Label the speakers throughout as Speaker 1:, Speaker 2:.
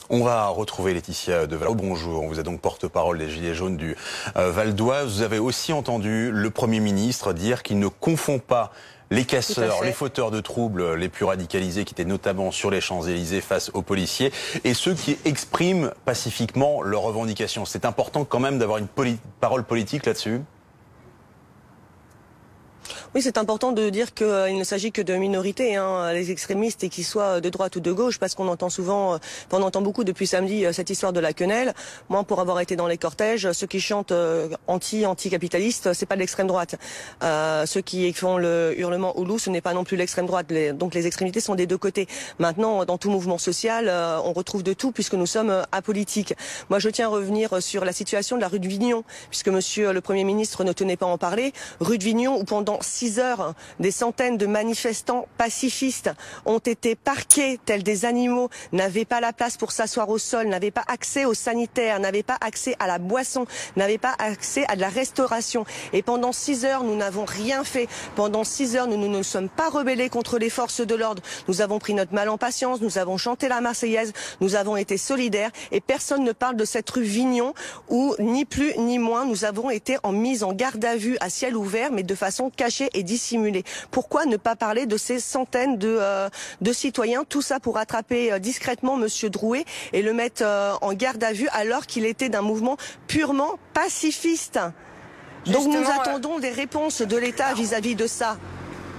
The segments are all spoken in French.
Speaker 1: On va retrouver Laetitia Deval. Bonjour, vous êtes donc porte-parole des Gilets jaunes du Val d'Oise. Vous avez aussi entendu le Premier ministre dire qu'il ne confond pas les casseurs, les fauteurs de troubles les plus radicalisés qui étaient notamment sur les Champs-Élysées face aux policiers et ceux qui expriment pacifiquement leurs revendications. C'est important quand même d'avoir une parole politique là-dessus.
Speaker 2: Oui, c'est important de dire qu'il ne s'agit que de minorités, les extrémistes, et qu'ils soient de droite ou de gauche, parce qu'on entend souvent, on entend beaucoup depuis samedi cette histoire de la quenelle. Moi, pour avoir été dans les cortèges, ceux qui chantent anti-capitalistes, c'est pas de l'extrême droite. Ceux qui font le hurlement au loup, ce n'est pas non plus l'extrême droite. Donc les extrémités sont des deux côtés. Maintenant, dans tout mouvement social, on retrouve de tout, puisque nous sommes apolitiques. Moi, je tiens à revenir sur la situation de la rue de Vignon, puisque Monsieur le Premier ministre ne tenait pas à en parler. Rue de Vignon, où pendant 6 heures, des centaines de manifestants pacifistes ont été parqués tels des animaux, n'avaient pas la place pour s'asseoir au sol, n'avaient pas accès aux sanitaires, n'avaient pas accès à la boisson, n'avaient pas accès à de la restauration. Et pendant 6 heures, nous n'avons rien fait. Pendant 6 heures, nous ne nous sommes pas rebellés contre les forces de l'ordre. Nous avons pris notre mal en patience, nous avons chanté la Marseillaise, nous avons été solidaires et personne ne parle de cette rue Vignon où, ni plus ni moins, nous avons été mise en garde à vue à ciel ouvert, mais de façon cachée et dissimulée. Pourquoi ne pas parler de ces centaines de citoyens, tout ça pour attraper discrètement Monsieur Drouet et le mettre en garde à vue alors qu'il était d'un mouvement purement pacifiste. Donc nous attendons des réponses de l'État vis-à-vis de ça.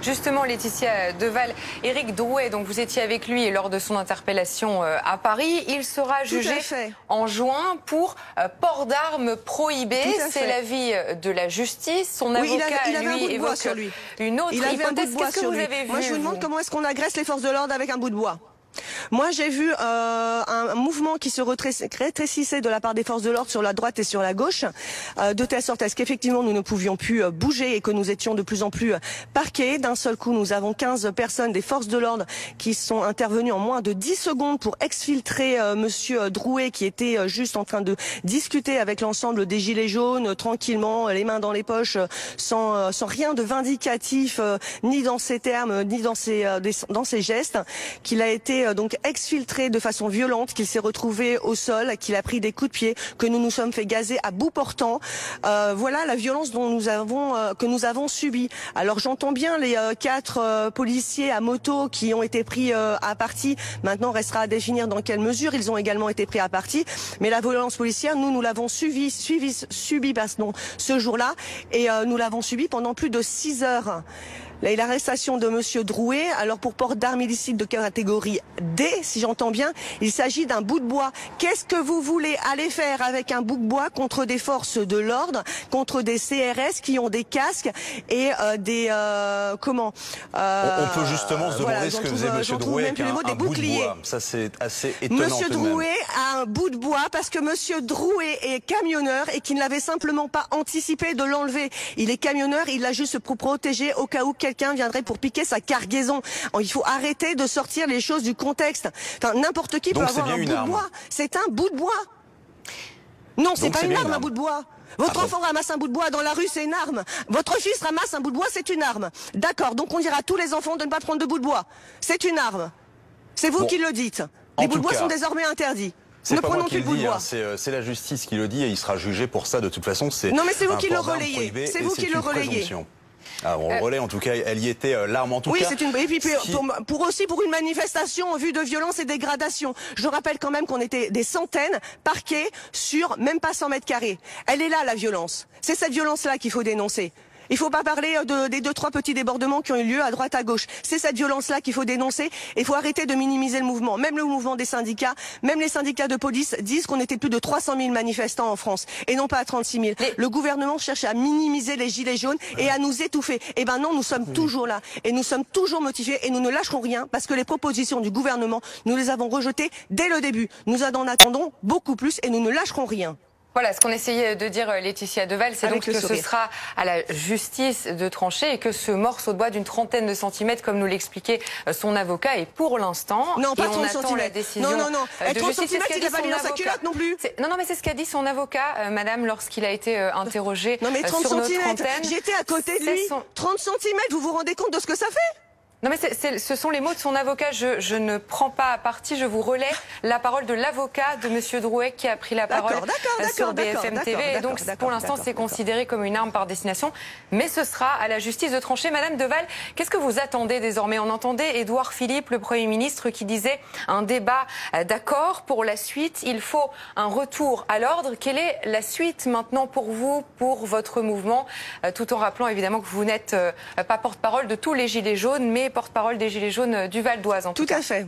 Speaker 3: Justement, Laetitia Deval, Éric Drouet, donc vous étiez avec lui lors de son interpellation à Paris. Il sera jugé en juin pour port d'armes prohibé. C'est l'avis de la justice. Son avocat,
Speaker 2: il avait un bout de bois sur lui.
Speaker 3: Une autre hypothèse. Qu'est-ce que vous avez vu?
Speaker 2: Moi, je vous demande comment est-ce qu'on agresse les forces de l'ordre avec un bout de bois. Moi, j'ai vu un mouvement qui se rétrécissait de la part des forces de l'ordre sur la droite et sur la gauche, de telle sorte à ce qu'effectivement nous ne pouvions plus bouger et que nous étions de plus en plus parqués. D'un seul coup, nous avons 15 personnes des forces de l'ordre qui sont intervenues en moins de 10 secondes pour exfiltrer Monsieur Drouet, qui était juste en train de discuter avec l'ensemble des Gilets jaunes, tranquillement, les mains dans les poches, sans rien de vindicatif, ni dans ses termes, ni dans ses gestes, qu'il a été donc exfiltré de façon violente, qu'il s'est retrouvé au sol, qu'il a pris des coups de pied, que nous nous sommes fait gazer à bout portant. Voilà la violence dont que nous avons subi. Alors j'entends bien les 4 policiers à moto qui ont été pris à partie. Maintenant, restera à définir dans quelle mesure ils ont également été pris à partie. Mais la violence policière, nous l'avons subi ce jour-là, et nous l'avons subi pendant plus de 6 heures. L'arrestation de Monsieur Drouet, alors pour port d'armes illicites de catégorie D, si j'entends bien, il s'agit d'un bout de bois. Qu'est-ce que vous voulez aller faire avec un bout de bois contre des forces de l'ordre, contre des CRS qui ont des casques et on
Speaker 1: peut justement se demander ce que faisait Monsieur Drouet avec un bout de bois. Ça, c'est assez étonnant.
Speaker 2: Monsieur Drouet a un bout de bois parce que Monsieur Drouet est camionneur et qu'il n'avait simplement pas anticipé de l'enlever. Il est camionneur, il l'a juste pour protéger au cas où quelqu'un viendrait pour piquer sa cargaison. Il faut arrêter de sortir les choses du contexte. Enfin, n'importe qui peut avoir un bout de bois. C'est un bout de bois. Non, c'est pas une arme, un bout de bois. Votre enfant ramasse un bout de bois dans la rue, c'est une arme. Votre fils ramasse un bout de bois, c'est une arme. D'accord, donc on dira à tous les enfants de ne pas prendre de bout de bois. C'est une arme. C'est vous qui le dites. Les bouts de bois sont désormais interdits.
Speaker 1: Ne prenons plus de bout de bois. C'est la justice qui le dit et il sera jugé pour ça de toute façon.
Speaker 2: Non mais c'est vous qui le relayez. C'est vous qui le relayez.
Speaker 1: On le relaie, en tout cas, elle y était, l'arme en tout cas.
Speaker 2: Oui, c'est une. Et puis pour une manifestation en vue de violence et dégradation. Je rappelle quand même qu'on était des centaines parqués sur même pas 100 mètres carrés. Elle est là, la violence. C'est cette violence-là qu'il faut dénoncer. Il faut pas parler des 2-3 petits débordements qui ont eu lieu à droite à gauche. C'est cette violence-là qu'il faut dénoncer. Et il faut arrêter de minimiser le mouvement. Même le mouvement des syndicats, même les syndicats de police disent qu'on était plus de 300 000 manifestants en France et non pas à 36 000. Le gouvernement cherche à minimiser les gilets jaunes et à nous étouffer. Eh ben non, nous sommes toujours là et nous sommes toujours motivés et nous ne lâcherons rien parce que les propositions du gouvernement, nous les avons rejetées dès le début. Nous en attendons beaucoup plus et nous ne lâcherons rien.
Speaker 3: Voilà, ce qu'on essayait de dire Laetitia Deval, c'est donc que ce sera à la justice de trancher et que ce morceau de bois d'une trentaine de centimètres, comme nous l'expliquait son avocat, est pour l'instant.
Speaker 2: Non, pas 30
Speaker 3: centimètres. La décision
Speaker 2: non. 30 centimètres, il n'a pas mis dans sa culotte non plus.
Speaker 3: Non, mais c'est ce qu'a dit son avocat, madame, lorsqu'il a été interrogé
Speaker 2: non, mais 30
Speaker 3: sur notre
Speaker 2: centimètres,
Speaker 3: antenne.
Speaker 2: j'étais à côté de lui. 30 centimètres, vous vous rendez compte de ce que ça fait?
Speaker 3: Non mais ce sont les mots de son avocat. Je ne prends pas à partie, je vous relais la parole de l'avocat de Monsieur Drouet qui a pris la parole sur BFM TV. Et donc pour l'instant c'est considéré comme une arme par destination. Mais ce sera à la justice de trancher. Madame Deval, qu'est-ce que vous attendez désormais? On entendait Édouard Philippe, le Premier ministre, qui disait un débat d'accord pour la suite. Il faut un retour à l'ordre. Quelle est la suite maintenant pour vous, pour votre mouvement? Tout en rappelant évidemment que vous n'êtes pas porte-parole de tous les Gilets jaunes, mais porte-parole des Gilets jaunes du Val d'Oise en tout cas.
Speaker 2: Tout à fait.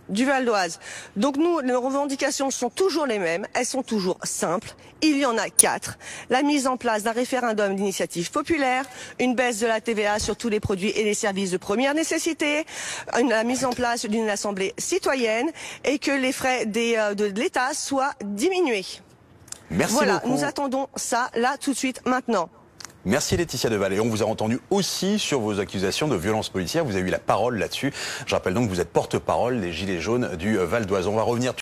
Speaker 2: Du Val d'Oise. Donc nous, nos revendications sont toujours les mêmes, elles sont toujours simples. Il y en a 4. La mise en place d'un référendum d'initiative populaire, une baisse de la TVA sur tous les produits et les services de première nécessité, la mise en place d'une assemblée citoyenne et que les frais de l'État soient diminués.
Speaker 1: Merci
Speaker 2: voilà,
Speaker 1: beaucoup.
Speaker 2: nous attendons ça là tout de suite maintenant.
Speaker 1: Merci Laetitia Deval. Et on vous a entendu aussi sur vos accusations de violence policière. Vous avez eu la parole là-dessus. Je rappelle donc que vous êtes porte-parole des Gilets jaunes du Val d'Oise. On va revenir